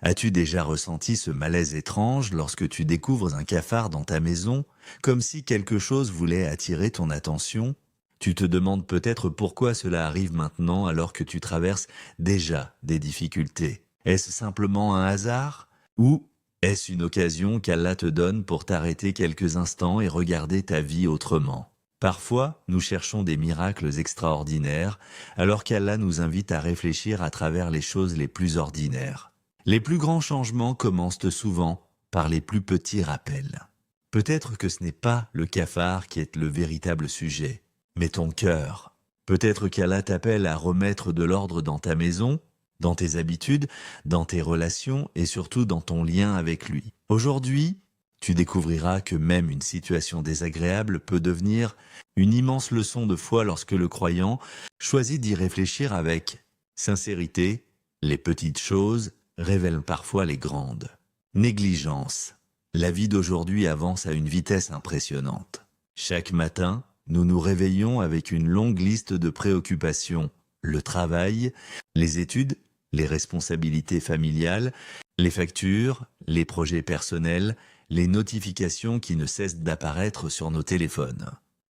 As-tu déjà ressenti ce malaise étrange lorsque tu découvres un cafard dans ta maison, comme si quelque chose voulait attirer ton attention? Tu te demandes peut-être pourquoi cela arrive maintenant alors que tu traverses déjà des difficultés. Est-ce simplement un hasard? Ou est-ce une occasion qu'Allah te donne pour t'arrêter quelques instants et regarder ta vie autrement? Parfois, nous cherchons des miracles extraordinaires, alors qu'Allah nous invite à réfléchir à travers les choses les plus ordinaires. Les plus grands changements commencent souvent par les plus petits rappels. Peut-être que ce n'est pas le cafard qui est le véritable sujet, mais ton cœur. Peut-être qu'Allah t'appelle à remettre de l'ordre dans ta maison, dans tes habitudes, dans tes relations et surtout dans ton lien avec lui. Aujourd'hui, tu découvriras que même une situation désagréable peut devenir une immense leçon de foi lorsque le croyant choisit d'y réfléchir avec sincérité. Les petites choses révèlent parfois les grandes. Négligence. La vie d'aujourd'hui avance à une vitesse impressionnante. Chaque matin, nous nous réveillons avec une longue liste de préoccupations. Le travail, les études, les responsabilités familiales, les factures, les projets personnels, les notifications qui ne cessent d'apparaître sur nos téléphones.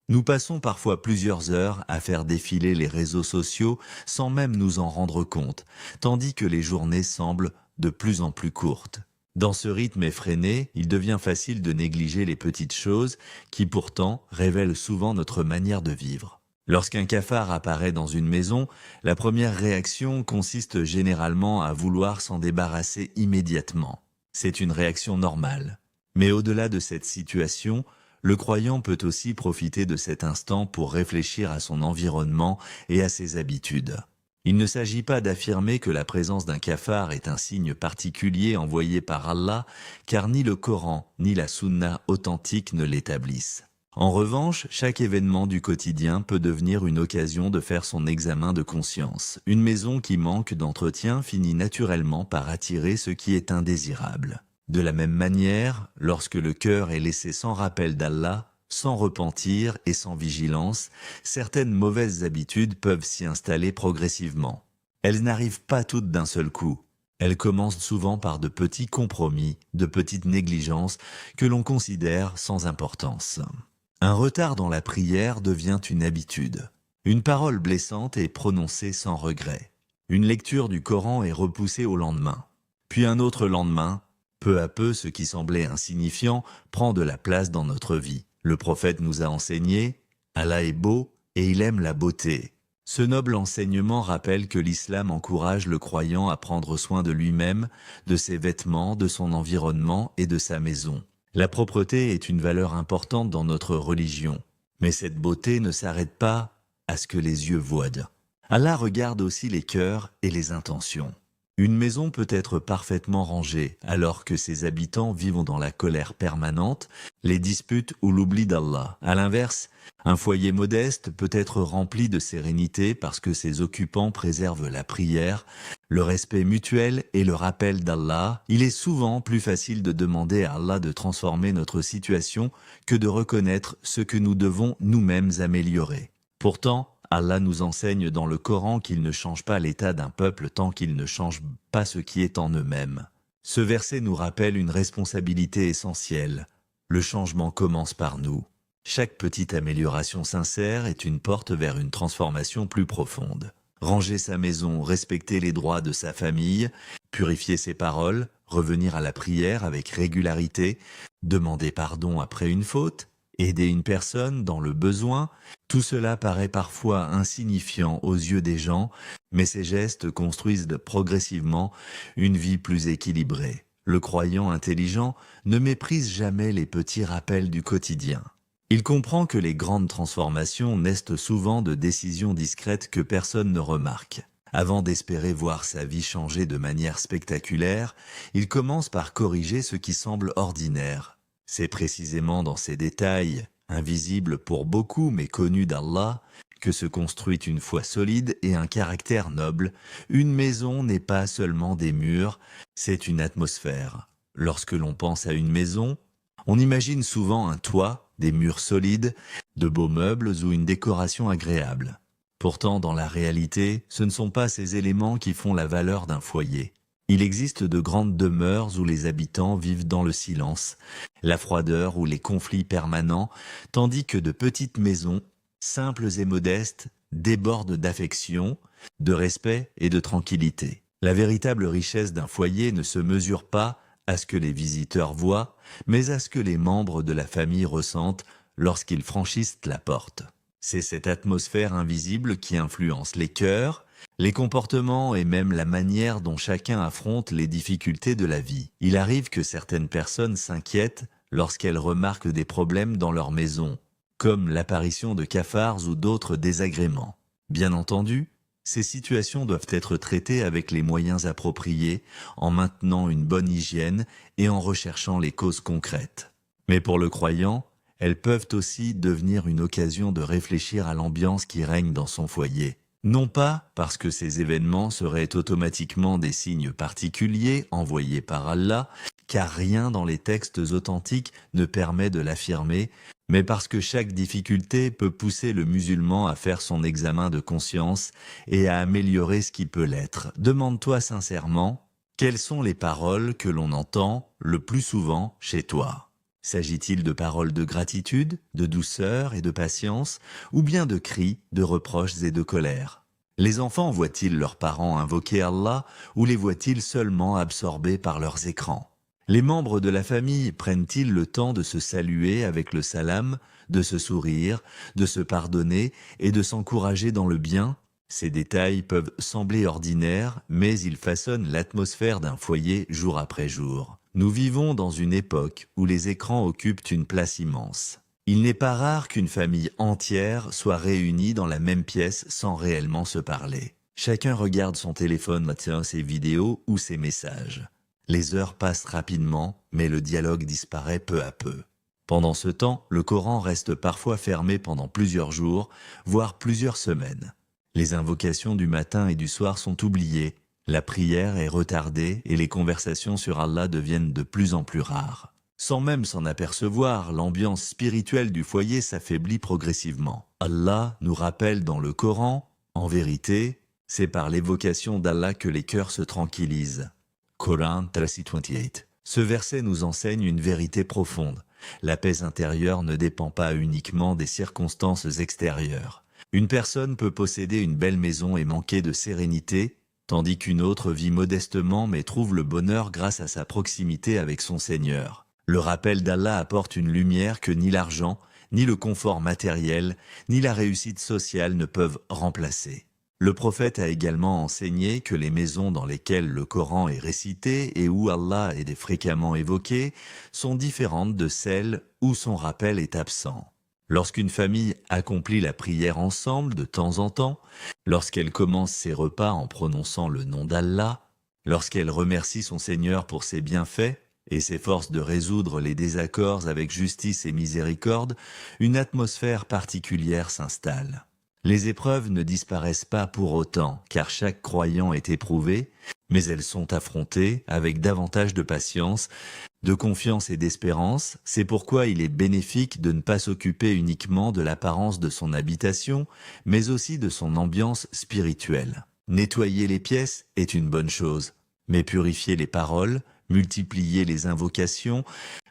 Nous passons parfois plusieurs heures à faire défiler les réseaux sociaux sans même nous en rendre compte, tandis que les journées semblent de plus en plus courtes. Dans ce rythme effréné, il devient facile de négliger les petites choses qui pourtant révèlent souvent notre manière de vivre. Lorsqu'un cafard apparaît dans une maison, la première réaction consiste généralement à vouloir s'en débarrasser immédiatement. C'est une réaction normale. Mais au-delà de cette situation, le croyant peut aussi profiter de cet instant pour réfléchir à son environnement et à ses habitudes. Il ne s'agit pas d'affirmer que la présence d'un cafard est un signe particulier envoyé par Allah, car ni le Coran ni la Sunna authentique ne l'établissent. En revanche, chaque événement du quotidien peut devenir une occasion de faire son examen de conscience. Une maison qui manque d'entretien finit naturellement par attirer ce qui est indésirable. De la même manière, lorsque le cœur est laissé sans rappel d'Allah, sans repentir et sans vigilance, certaines mauvaises habitudes peuvent s'y installer progressivement. Elles n'arrivent pas toutes d'un seul coup. Elles commencent souvent par de petits compromis, de petites négligences que l'on considère sans importance. Un retard dans la prière devient une habitude. Une parole blessante est prononcée sans regret. Une lecture du Coran est repoussée au lendemain. Puis un autre lendemain. Peu à peu, ce qui semblait insignifiant prend de la place dans notre vie. Le prophète nous a enseigné « Allah est beau et il aime la beauté ». Ce noble enseignement rappelle que l'islam encourage le croyant à prendre soin de lui-même, de ses vêtements, de son environnement et de sa maison. La propreté est une valeur importante dans notre religion, mais cette beauté ne s'arrête pas à ce que les yeux voient. Allah regarde aussi les cœurs et les intentions. Une maison peut être parfaitement rangée, alors que ses habitants vivent dans la colère permanente, les disputes ou l'oubli d'Allah. À l'inverse, un foyer modeste peut être rempli de sérénité parce que ses occupants préservent la prière, le respect mutuel et le rappel d'Allah. Il est souvent plus facile de demander à Allah de transformer notre situation que de reconnaître ce que nous devons nous-mêmes améliorer. Pourtant, Allah nous enseigne dans le Coran qu'il ne change pas l'état d'un peuple tant qu'il ne change pas ce qui est en eux-mêmes. Ce verset nous rappelle une responsabilité essentielle. Le changement commence par nous. Chaque petite amélioration sincère est une porte vers une transformation plus profonde. Ranger sa maison, respecter les droits de sa famille, purifier ses paroles, revenir à la prière avec régularité, demander pardon après une faute, aider une personne dans le besoin, tout cela paraît parfois insignifiant aux yeux des gens, mais ces gestes construisent progressivement une vie plus équilibrée. Le croyant intelligent ne méprise jamais les petits rappels du quotidien. Il comprend que les grandes transformations naissent souvent de décisions discrètes que personne ne remarque. Avant d'espérer voir sa vie changer de manière spectaculaire, il commence par corriger ce qui semble ordinaire. C'est précisément dans ces détails, invisibles pour beaucoup mais connus d'Allah, que se construit une foi solide et un caractère noble. Une maison n'est pas seulement des murs, c'est une atmosphère. Lorsque l'on pense à une maison, on imagine souvent un toit, des murs solides, de beaux meubles ou une décoration agréable. Pourtant, dans la réalité, ce ne sont pas ces éléments qui font la valeur d'un foyer. Il existe de grandes demeures où les habitants vivent dans le silence, la froideur ou les conflits permanents, tandis que de petites maisons, simples et modestes, débordent d'affection, de respect et de tranquillité. La véritable richesse d'un foyer ne se mesure pas à ce que les visiteurs voient, mais à ce que les membres de la famille ressentent lorsqu'ils franchissent la porte. C'est cette atmosphère invisible qui influence les cœurs, les comportements et même la manière dont chacun affronte les difficultés de la vie. Il arrive que certaines personnes s'inquiètent lorsqu'elles remarquent des problèmes dans leur maison, comme l'apparition de cafards ou d'autres désagréments. Bien entendu, ces situations doivent être traitées avec les moyens appropriés, en maintenant une bonne hygiène et en recherchant les causes concrètes. Mais pour le croyant, elles peuvent aussi devenir une occasion de réfléchir à l'ambiance qui règne dans son foyer. Non pas parce que ces événements seraient automatiquement des signes particuliers envoyés par Allah, car rien dans les textes authentiques ne permet de l'affirmer, mais parce que chaque difficulté peut pousser le musulman à faire son examen de conscience et à améliorer ce qui peut l'être. Demande-toi sincèrement, quelles sont les paroles que l'on entend le plus souvent chez toi ? S'agit-il de paroles de gratitude, de douceur et de patience, ou bien de cris, de reproches et de colère ? Les enfants voient-ils leurs parents invoquer Allah, ou les voient-ils seulement absorbés par leurs écrans ? Les membres de la famille prennent-ils le temps de se saluer avec le salam, de se sourire, de se pardonner et de s'encourager dans le bien ? Ces détails peuvent sembler ordinaires, mais ils façonnent l'atmosphère d'un foyer jour après jour. Nous vivons dans une époque où les écrans occupent une place immense. Il n'est pas rare qu'une famille entière soit réunie dans la même pièce sans réellement se parler. Chacun regarde son téléphone, ses vidéos ou ses messages. Les heures passent rapidement, mais le dialogue disparaît peu à peu. Pendant ce temps, le Coran reste parfois fermé pendant plusieurs jours, voire plusieurs semaines. Les invocations du matin et du soir sont oubliées, la prière est retardée et les conversations sur Allah deviennent de plus en plus rares. Sans même s'en apercevoir, l'ambiance spirituelle du foyer s'affaiblit progressivement. Allah nous rappelle dans le Coran, en vérité, c'est par l'évocation d'Allah que les cœurs se tranquillisent. Coran 3:28. Ce verset nous enseigne une vérité profonde. La paix intérieure ne dépend pas uniquement des circonstances extérieures. Une personne peut posséder une belle maison et manquer de sérénité, tandis qu'une autre vit modestement mais trouve le bonheur grâce à sa proximité avec son Seigneur. Le rappel d'Allah apporte une lumière que ni l'argent, ni le confort matériel, ni la réussite sociale ne peuvent remplacer. Le prophète a également enseigné que les maisons dans lesquelles le Coran est récité et où Allah est fréquemment évoqué sont différentes de celles où son rappel est absent. Lorsqu'une famille accomplit la prière ensemble de temps en temps, lorsqu'elle commence ses repas en prononçant le nom d'Allah, lorsqu'elle remercie son Seigneur pour ses bienfaits et s'efforce de résoudre les désaccords avec justice et miséricorde, une atmosphère particulière s'installe. Les épreuves ne disparaissent pas pour autant, car chaque croyant est éprouvé, mais elles sont affrontées avec davantage de patience, de confiance et d'espérance. C'est pourquoi il est bénéfique de ne pas s'occuper uniquement de l'apparence de son habitation, mais aussi de son ambiance spirituelle. Nettoyer les pièces est une bonne chose, mais purifier les paroles, multiplier les invocations,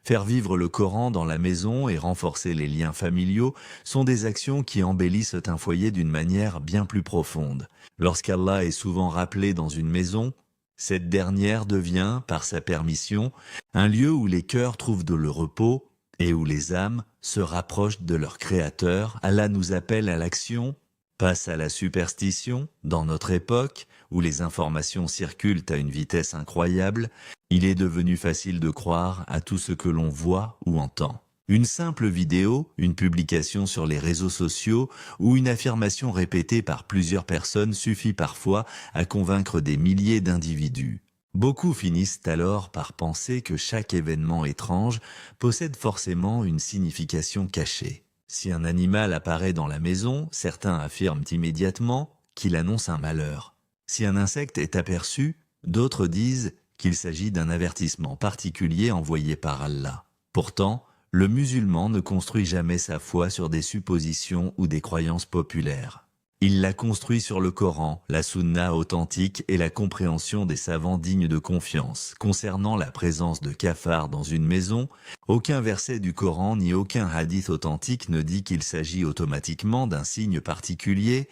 faire vivre le Coran dans la maison et renforcer les liens familiaux sont des actions qui embellissent un foyer d'une manière bien plus profonde. Lorsqu'Allah est souvent rappelé dans une maison, cette dernière devient, par sa permission, un lieu où les cœurs trouvent de le repos et où les âmes se rapprochent de leur Créateur. Allah nous appelle à l'action, passe à la superstition. Dans notre époque, où les informations circulent à une vitesse incroyable, il est devenu facile de croire à tout ce que l'on voit ou entend. Une simple vidéo, une publication sur les réseaux sociaux ou une affirmation répétée par plusieurs personnes suffit parfois à convaincre des milliers d'individus. Beaucoup finissent alors par penser que chaque événement étrange possède forcément une signification cachée. Si un animal apparaît dans la maison, certains affirment immédiatement qu'il annonce un malheur. Si un insecte est aperçu, d'autres disent qu'il s'agit d'un avertissement particulier envoyé par Allah. Pourtant, le musulman ne construit jamais sa foi sur des suppositions ou des croyances populaires. Il l'a construit sur le Coran, la Sunna authentique et la compréhension des savants dignes de confiance. Concernant la présence de cafards dans une maison, aucun verset du Coran ni aucun hadith authentique ne dit qu'il s'agit automatiquement d'un signe particulier,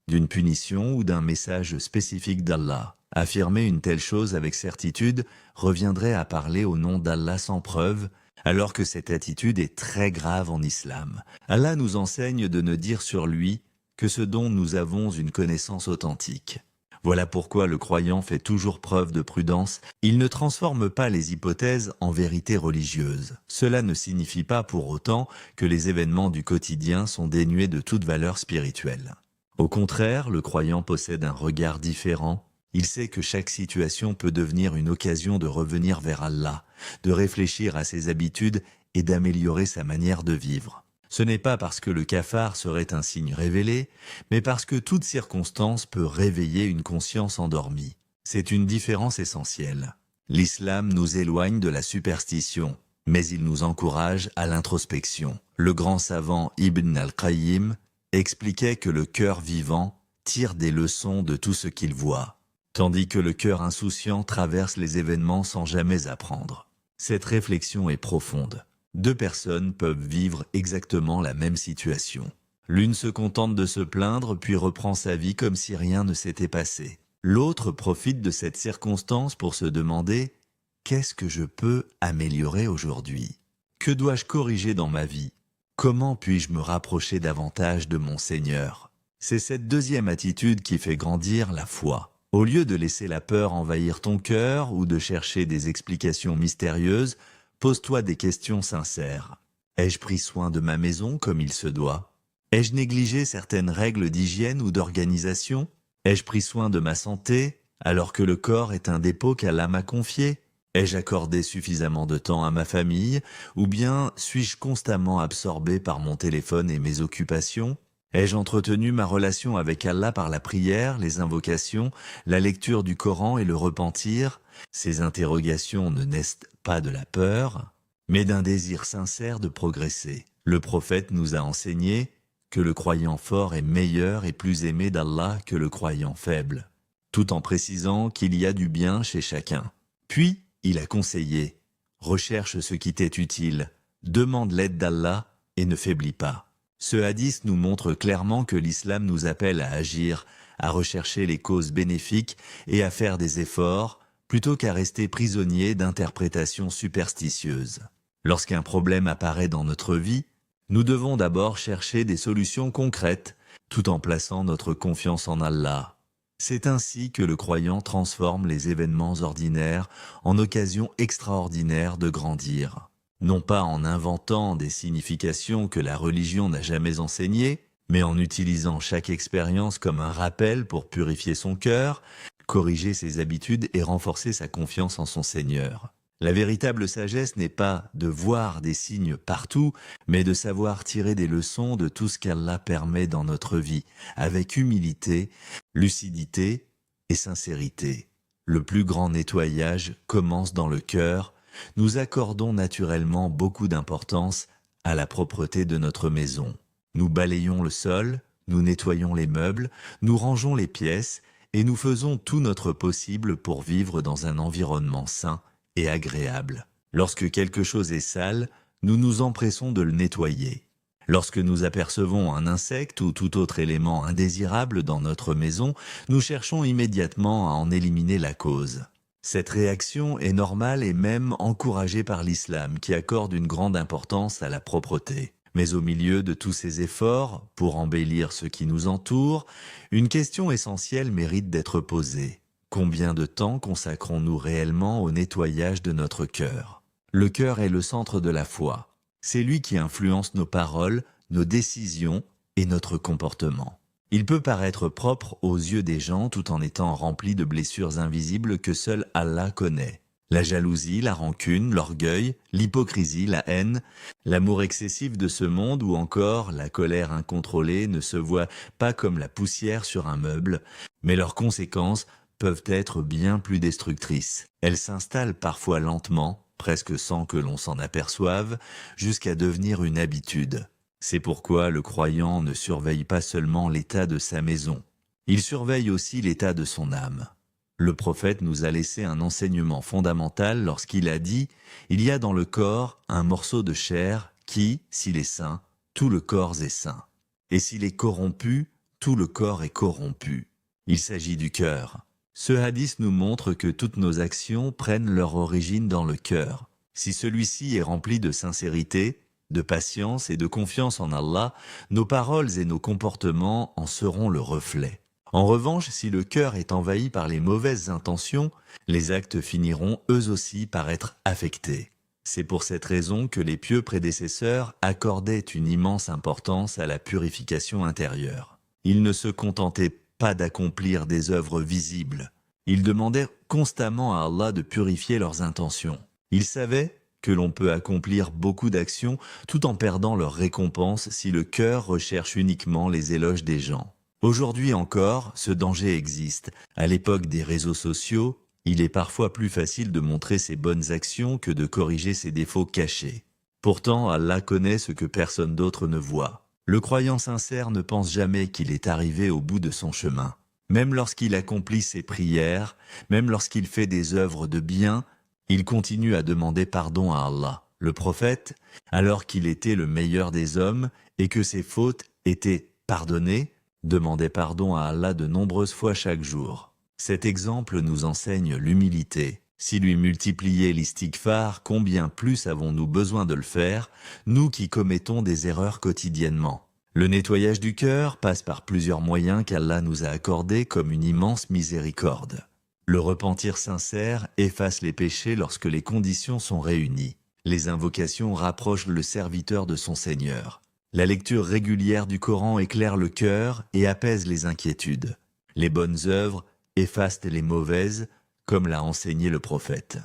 d'une punition ou d'un message spécifique d'Allah. Affirmer une telle chose avec certitude reviendrait à parler au nom d'Allah sans preuve, alors que cette attitude est très grave en islam. Allah nous enseigne de ne dire sur lui que ce dont nous avons une connaissance authentique. Voilà pourquoi le croyant fait toujours preuve de prudence. Il ne transforme pas les hypothèses en vérité religieuse. Cela ne signifie pas pour autant que les événements du quotidien sont dénués de toute valeur spirituelle. Au contraire, le croyant possède un regard différent. Il sait que chaque situation peut devenir une occasion de revenir vers Allah, de réfléchir à ses habitudes et d'améliorer sa manière de vivre. Ce n'est pas parce que le cafard serait un signe révélé, mais parce que toute circonstance peut réveiller une conscience endormie. C'est une différence essentielle. L'islam nous éloigne de la superstition, mais il nous encourage à l'introspection. Le grand savant Ibn al-Qayyim expliquait que le cœur vivant tire des leçons de tout ce qu'il voit, tandis que le cœur insouciant traverse les événements sans jamais apprendre. Cette réflexion est profonde. Deux personnes peuvent vivre exactement la même situation. L'une se contente de se plaindre puis reprend sa vie comme si rien ne s'était passé. L'autre profite de cette circonstance pour se demander « Qu'est-ce que je peux améliorer aujourd'hui ? Que dois-je corriger dans ma vie ? Comment puis-je me rapprocher davantage de mon Seigneur ?» C'est cette deuxième attitude qui fait grandir la foi. Au lieu de laisser la peur envahir ton cœur ou de chercher des explications mystérieuses, pose-toi des questions sincères. Ai-je pris soin de ma maison comme il se doit ? Ai-je négligé certaines règles d'hygiène ou d'organisation ? Ai-je pris soin de ma santé alors que le corps est un dépôt qu'Allah m'a confié ? Ai-je accordé suffisamment de temps à ma famille ou bien suis-je constamment absorbé par mon téléphone et mes occupations ? Ai-je entretenu ma relation avec Allah par la prière, les invocations, la lecture du Coran et le repentir ? Ces interrogations ne naissent pas de la peur, mais d'un désir sincère de progresser. Le prophète nous a enseigné que le croyant fort est meilleur et plus aimé d'Allah que le croyant faible, tout en précisant qu'il y a du bien chez chacun. Puis, il a conseillé « Recherche ce qui t'est utile, demande l'aide d'Allah et ne faiblis pas ». Ce hadith nous montre clairement que l'islam nous appelle à agir, à rechercher les causes bénéfiques et à faire des efforts, plutôt qu'à rester prisonnier d'interprétations superstitieuses. Lorsqu'un problème apparaît dans notre vie, nous devons d'abord chercher des solutions concrètes, tout en plaçant notre confiance en Allah. C'est ainsi que le croyant transforme les événements ordinaires en occasions extraordinaires de grandir. Non pas en inventant des significations que la religion n'a jamais enseignées, mais en utilisant chaque expérience comme un rappel pour purifier son cœur, corriger ses habitudes et renforcer sa confiance en son Seigneur. La véritable sagesse n'est pas de voir des signes partout, mais de savoir tirer des leçons de tout ce qu'Allah permet dans notre vie, avec humilité, lucidité et sincérité. Le plus grand nettoyage commence dans le cœur. Nous accordons naturellement beaucoup d'importance à la propreté de notre maison. Nous balayons le sol, nous nettoyons les meubles, nous rangeons les pièces et nous faisons tout notre possible pour vivre dans un environnement sain et agréable. Lorsque quelque chose est sale, nous nous empressons de le nettoyer. Lorsque nous apercevons un insecte ou tout autre élément indésirable dans notre maison, nous cherchons immédiatement à en éliminer la cause. Cette réaction est normale et même encouragée par l'islam qui accorde une grande importance à la propreté. Mais au milieu de tous ces efforts, pour embellir ce qui nous entoure, une question essentielle mérite d'être posée. Combien de temps consacrons-nous réellement au nettoyage de notre cœur ? Le cœur est le centre de la foi. C'est lui qui influence nos paroles, nos décisions et notre comportement. Il peut paraître propre aux yeux des gens tout en étant rempli de blessures invisibles que seul Allah connaît. La jalousie, la rancune, l'orgueil, l'hypocrisie, la haine, l'amour excessif de ce monde ou encore la colère incontrôlée ne se voient pas comme la poussière sur un meuble, mais leurs conséquences peuvent être bien plus destructrices. Elles s'installent parfois lentement, presque sans que l'on s'en aperçoive, jusqu'à devenir une habitude. C'est pourquoi le croyant ne surveille pas seulement l'état de sa maison, il surveille aussi l'état de son âme. Le prophète nous a laissé un enseignement fondamental lorsqu'il a dit « Il y a dans le corps un morceau de chair qui, s'il est sain, tout le corps est sain. Et s'il est corrompu, tout le corps est corrompu. » Il s'agit du cœur. Ce hadith nous montre que toutes nos actions prennent leur origine dans le cœur. Si celui-ci est rempli de sincérité, de patience et de confiance en Allah, nos paroles et nos comportements en seront le reflet. En revanche, si le cœur est envahi par les mauvaises intentions, les actes finiront eux aussi par être affectés. C'est pour cette raison que les pieux prédécesseurs accordaient une immense importance à la purification intérieure. Ils ne se contentaient pas d'accomplir des œuvres visibles. Ils demandaient constamment à Allah de purifier leurs intentions. Ils savaient que l'on peut accomplir beaucoup d'actions tout en perdant leur récompense si le cœur recherche uniquement les éloges des gens. Aujourd'hui encore, ce danger existe. À l'époque des réseaux sociaux, il est parfois plus facile de montrer ses bonnes actions que de corriger ses défauts cachés. Pourtant, Allah connaît ce que personne d'autre ne voit. Le croyant sincère ne pense jamais qu'il est arrivé au bout de son chemin. Même lorsqu'il accomplit ses prières, même lorsqu'il fait des œuvres de bien, il continue à demander pardon à Allah. Le prophète, alors qu'il était le meilleur des hommes et que ses fautes étaient pardonnées, demandait pardon à Allah de nombreuses fois chaque jour. Cet exemple nous enseigne l'humilité. Si lui multipliait l'istighfar, combien plus avons-nous besoin de le faire, nous qui commettons des erreurs quotidiennement. Le nettoyage du cœur passe par plusieurs moyens qu'Allah nous a accordés comme une immense miséricorde. Le repentir sincère efface les péchés lorsque les conditions sont réunies. Les invocations rapprochent le serviteur de son Seigneur. La lecture régulière du Coran éclaire le cœur et apaise les inquiétudes. Les bonnes œuvres effacent les mauvaises, comme l'a enseigné le prophète.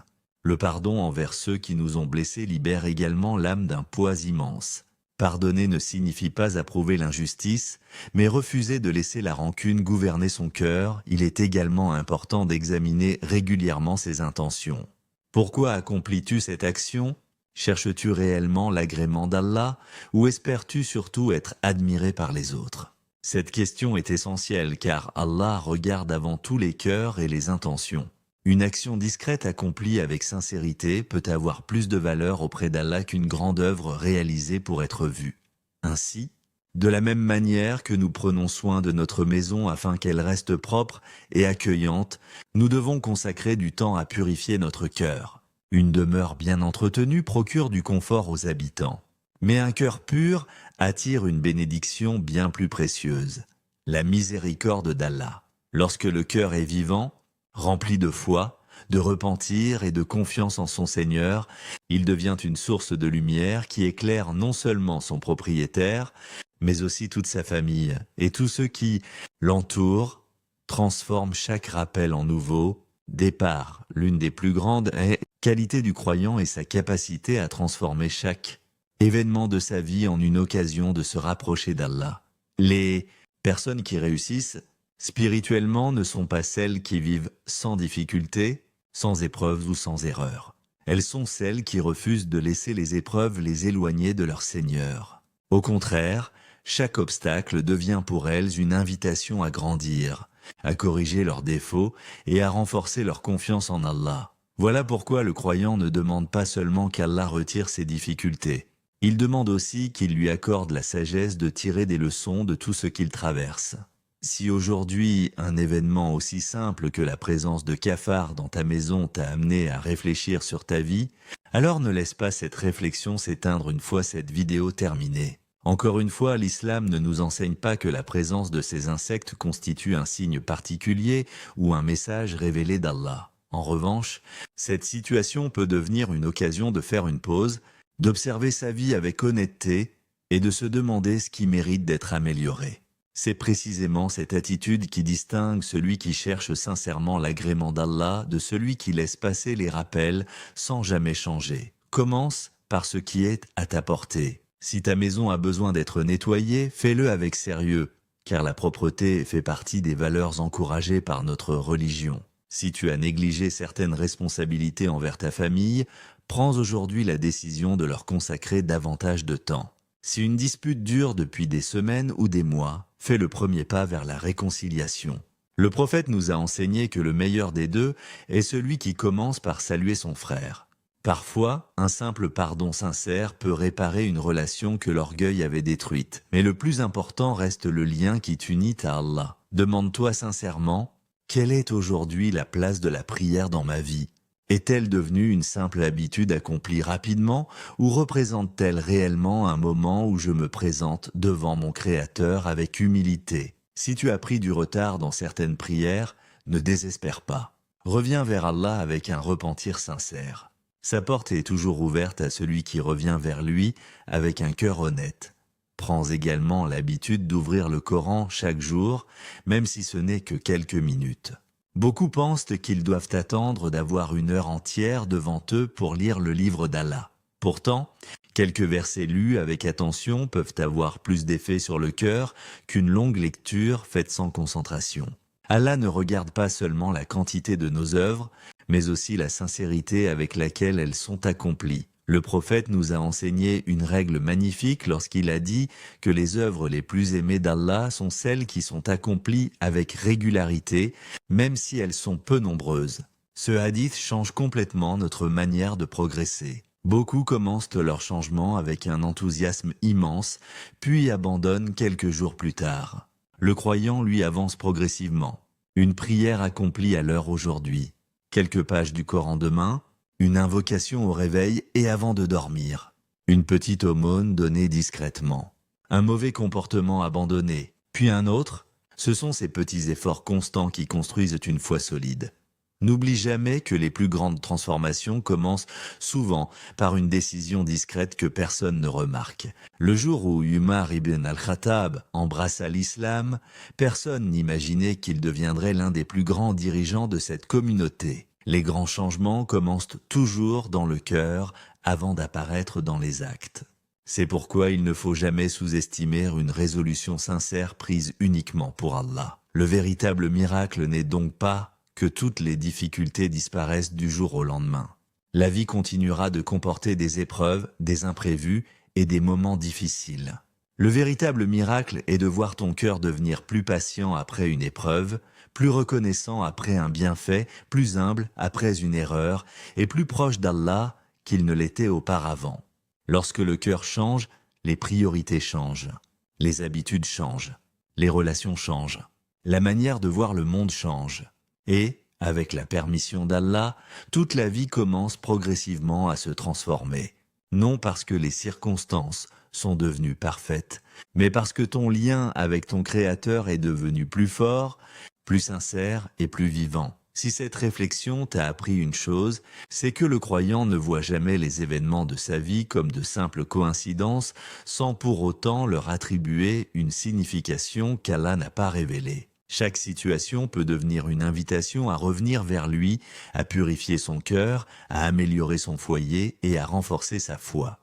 Le pardon envers ceux qui nous ont blessés libère également l'âme d'un poids immense. Pardonner ne signifie pas approuver l'injustice, mais refuser de laisser la rancune gouverner son cœur. Il est également important d'examiner régulièrement ses intentions. Pourquoi accomplis-tu cette action ? Cherches-tu réellement l'agrément d'Allah ou espères-tu surtout être admiré par les autres ? Cette question est essentielle car Allah regarde avant tout les cœurs et les intentions. Une action discrète accomplie avec sincérité peut avoir plus de valeur auprès d'Allah qu'une grande œuvre réalisée pour être vue. Ainsi, de la même manière que nous prenons soin de notre maison afin qu'elle reste propre et accueillante, nous devons consacrer du temps à purifier notre cœur. Une demeure bien entretenue procure du confort aux habitants. Mais un cœur pur attire une bénédiction bien plus précieuse, la miséricorde d'Allah. Lorsque le cœur est vivant, rempli de foi, de repentir et de confiance en son Seigneur, il devient une source de lumière qui éclaire non seulement son propriétaire, mais aussi toute sa famille et tous ceux qui l'entourent, transforment chaque rappel en nouveau départ. L'une des plus grandes qualités du croyant est sa capacité à transformer chaque événement de sa vie en une occasion de se rapprocher d'Allah. Les personnes qui réussissent spirituellement ne sont pas celles qui vivent sans difficulté, sans épreuves ou sans erreurs. Elles sont celles qui refusent de laisser les épreuves les éloigner de leur Seigneur. Au contraire, chaque obstacle devient pour elles une invitation à grandir, à corriger leurs défauts et à renforcer leur confiance en Allah. Voilà pourquoi le croyant ne demande pas seulement qu'Allah retire ses difficultés. Il demande aussi qu'il lui accorde la sagesse de tirer des leçons de tout ce qu'il traverse. Si aujourd'hui un événement aussi simple que la présence de cafards dans ta maison t'a amené à réfléchir sur ta vie, alors ne laisse pas cette réflexion s'éteindre une fois cette vidéo terminée. Encore une fois, l'islam ne nous enseigne pas que la présence de ces insectes constitue un signe particulier ou un message révélé d'Allah. En revanche, cette situation peut devenir une occasion de faire une pause, d'observer sa vie avec honnêteté et de se demander ce qui mérite d'être amélioré. C'est précisément cette attitude qui distingue celui qui cherche sincèrement l'agrément d'Allah de celui qui laisse passer les rappels sans jamais changer. Commence par ce qui est à ta portée. Si ta maison a besoin d'être nettoyée, fais-le avec sérieux, car la propreté fait partie des valeurs encouragées par notre religion. Si tu as négligé certaines responsabilités envers ta famille, prends aujourd'hui la décision de leur consacrer davantage de temps. Si une dispute dure depuis des semaines ou des mois, fais le premier pas vers la réconciliation. Le prophète nous a enseigné que le meilleur des deux est celui qui commence par saluer son frère. Parfois, un simple pardon sincère peut réparer une relation que l'orgueil avait détruite. Mais le plus important reste le lien qui t'unit à Allah. Demande-toi sincèrement, quelle est aujourd'hui la place de la prière dans ma vie ? Est-elle devenue une simple habitude accomplie rapidement ou représente-t-elle réellement un moment où je me présente devant mon Créateur avec humilité ? Si tu as pris du retard dans certaines prières, ne désespère pas. Reviens vers Allah avec un repentir sincère. Sa porte est toujours ouverte à celui qui revient vers lui avec un cœur honnête. Prends également l'habitude d'ouvrir le Coran chaque jour, même si ce n'est que quelques minutes. Beaucoup pensent qu'ils doivent attendre d'avoir une heure entière devant eux pour lire le livre d'Allah. Pourtant, quelques versets lus avec attention peuvent avoir plus d'effet sur le cœur qu'une longue lecture faite sans concentration. Allah ne regarde pas seulement la quantité de nos œuvres, mais aussi la sincérité avec laquelle elles sont accomplies. Le prophète nous a enseigné une règle magnifique lorsqu'il a dit que les œuvres les plus aimées d'Allah sont celles qui sont accomplies avec régularité, même si elles sont peu nombreuses. Ce hadith change complètement notre manière de progresser. Beaucoup commencent leur changement avec un enthousiasme immense, puis abandonnent quelques jours plus tard. Le croyant, lui, avance progressivement. Une prière accomplie à l'heure aujourd'hui. Quelques pages du Coran demain, une invocation au réveil et avant de dormir. Une petite aumône donnée discrètement. Un mauvais comportement abandonné, puis un autre. Ce sont ces petits efforts constants qui construisent une foi solide. N'oublie jamais que les plus grandes transformations commencent souvent par une décision discrète que personne ne remarque. Le jour où Umar ibn al-Khattab embrassa l'islam, personne n'imaginait qu'il deviendrait l'un des plus grands dirigeants de cette communauté. Les grands changements commencent toujours dans le cœur avant d'apparaître dans les actes. C'est pourquoi il ne faut jamais sous-estimer une résolution sincère prise uniquement pour Allah. Le véritable miracle n'est donc pas que toutes les difficultés disparaissent du jour au lendemain. La vie continuera de comporter des épreuves, des imprévus et des moments difficiles. Le véritable miracle est de voir ton cœur devenir plus patient après une épreuve, plus reconnaissant après un bienfait, plus humble après une erreur et plus proche d'Allah qu'il ne l'était auparavant. Lorsque le cœur change, les priorités changent, les habitudes changent, les relations changent, la manière de voir le monde change. Et, avec la permission d'Allah, toute la vie commence progressivement à se transformer. Non parce que les circonstances sont devenues parfaites, mais parce que ton lien avec ton Créateur est devenu plus fort, plus sincère et plus vivant. Si cette réflexion t'a appris une chose, c'est que le croyant ne voit jamais les événements de sa vie comme de simples coïncidences, sans pour autant leur attribuer une signification qu'Allah n'a pas révélée. Chaque situation peut devenir une invitation à revenir vers lui, à purifier son cœur, à améliorer son foyer et à renforcer sa foi.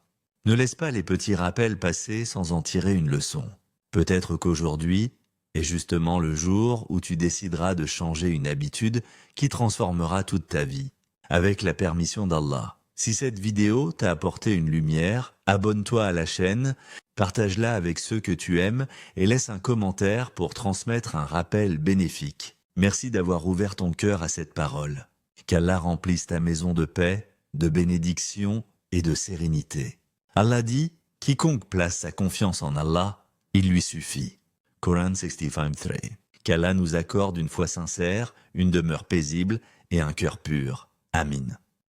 Ne laisse pas les petits rappels passer sans en tirer une leçon. Peut-être qu'aujourd'hui est justement le jour où tu décideras de changer une habitude qui transformera toute ta vie, avec la permission d'Allah. Si cette vidéo t'a apporté une lumière, abonne-toi à la chaîne, partage-la avec ceux que tu aimes et laisse un commentaire pour transmettre un rappel bénéfique. Merci d'avoir ouvert ton cœur à cette parole. Qu'Allah remplisse ta maison de paix, de bénédiction et de sérénité. Allah dit, quiconque place sa confiance en Allah, il lui suffit. Quran 65:3. Qu'Allah nous accorde une foi sincère, une demeure paisible et un cœur pur. Amin.